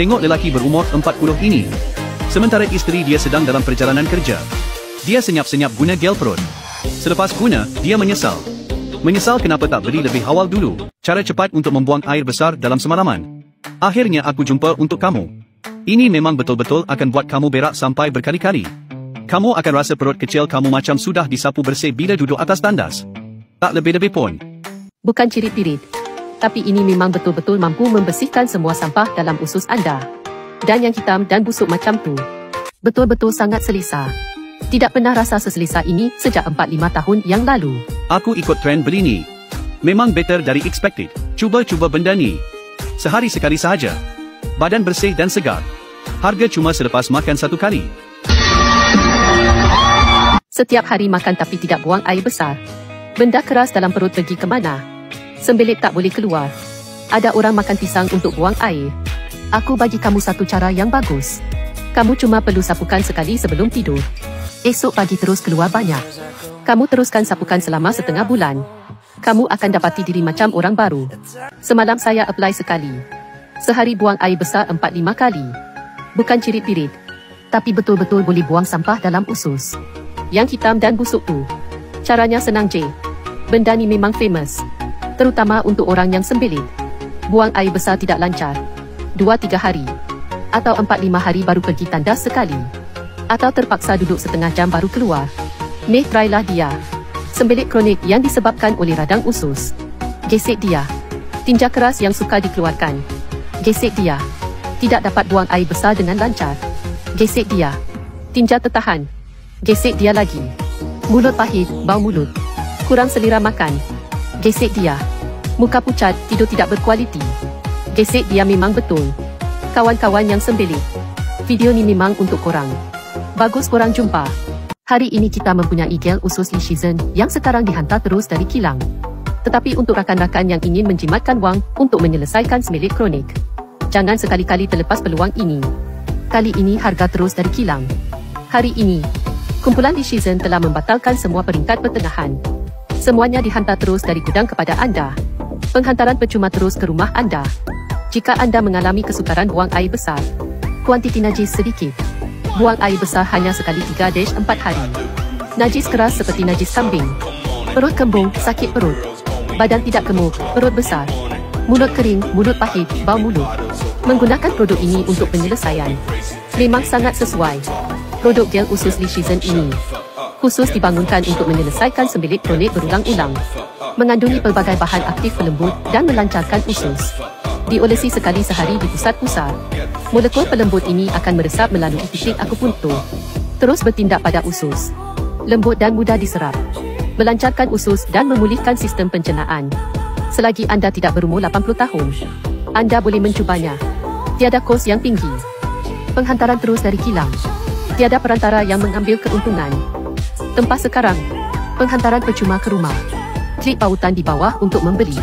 Tengok lelaki berumur 40 ini. Sementara isteri dia sedang dalam perjalanan kerja. Dia senyap-senyap guna gel perut. Selepas guna, dia menyesal. Menyesal kenapa tak beli lebih awal dulu. Cara cepat untuk membuang air besar dalam semalaman. Akhirnya aku jumpa untuk kamu. Ini memang betul-betul akan buat kamu berak sampai berkali-kali. Kamu akan rasa perut kecil kamu macam sudah disapu bersih bila duduk atas tandas. Tak lebih-lebih pun. Bukan cirit-pirit. Tapi ini memang betul-betul mampu membersihkan semua sampah dalam usus anda. Dan yang hitam dan busuk macam tu. Betul-betul sangat selesa. Tidak pernah rasa seselesa ini sejak 4-5 tahun yang lalu. Aku ikut trend beli ni. Memang better dari expected. Cuba-cuba benda ni. Sehari sekali sahaja. Badan bersih dan segar. Harga cuma selepas makan 1 kali. Setiap hari makan tapi tidak buang air besar. Benda keras dalam perut pergi ke mana? Sembelit tak boleh keluar. Ada orang makan pisang untuk buang air. Aku bagi kamu satu cara yang bagus. Kamu cuma perlu sapukan sekali sebelum tidur. Esok pagi terus keluar banyak. Kamu teruskan sapukan selama setengah bulan. Kamu akan dapati diri macam orang baru. Semalam saya apply sekali. Sehari buang air besar 4-5 kali. Bukan cirit-pirit. Tapi betul-betul boleh buang sampah dalam usus. Yang hitam dan busuk tu. Caranya senang je. Benda ni memang famous. Terutama untuk orang yang sembelit. Buang air besar tidak lancar. 2-3 hari. Atau 4-5 hari baru pergi tandas sekali. Atau terpaksa duduk setengah jam baru keluar. Meh, trylah dia. Sembelit kronik yang disebabkan oleh radang usus. Gesek dia. Tinja keras yang suka dikeluarkan. Gesek dia. Tidak dapat buang air besar dengan lancar. Gesek dia. Tinja tertahan. Gesek dia lagi. Mulut pahit, bau mulut. Kurang selera makan. Gesek dia. Muka pucat, tidur tidak berkualiti. Gesek dia memang betul. Kawan-kawan yang sembelit. Video ni memang untuk korang. Bagus korang jumpa. Hari ini kita mempunyai gel usus Lee yang sekarang dihantar terus dari kilang. Tetapi untuk rakan-rakan yang ingin menjimatkan wang untuk menyelesaikan sembelit kronik, jangan sekali-kali terlepas peluang ini. Kali ini harga terus dari kilang. Hari ini, kumpulan Lee telah membatalkan semua peringkat pertengahan. Semuanya dihantar terus dari gudang kepada anda. Penghantaran percuma terus ke rumah anda. Jika anda mengalami kesukaran buang air besar, kuantiti najis sedikit. Buang air besar hanya sekali 3-4 hari. Najis keras seperti najis kambing. Perut kembung, sakit perut. Badan tidak gemuk, perut besar. Mulut kering, mulut pahit, bau mulut. Menggunakan produk ini untuk penyelesaian. Memang sangat sesuai. Produk gel usus Lee ini khusus dibangunkan untuk menyelesaikan sembelit kronik berulang-ulang. Mengandungi pelbagai bahan aktif pelembut dan melancarkan usus. Diolesi sekali sehari di pusat pusar. Molekul pelembut ini akan meresap melalui titik akupuntur. Terus bertindak pada usus. Lembut dan mudah diserap. Melancarkan usus dan memulihkan sistem pencernaan. Selagi anda tidak berumur 80 tahun, anda boleh mencubanya. Tiada kos yang tinggi. Penghantaran terus dari kilang. Tiada perantara yang mengambil keuntungan. Tempah sekarang. Penghantaran percuma ke rumah. Klik pautan di bawah untuk membeli.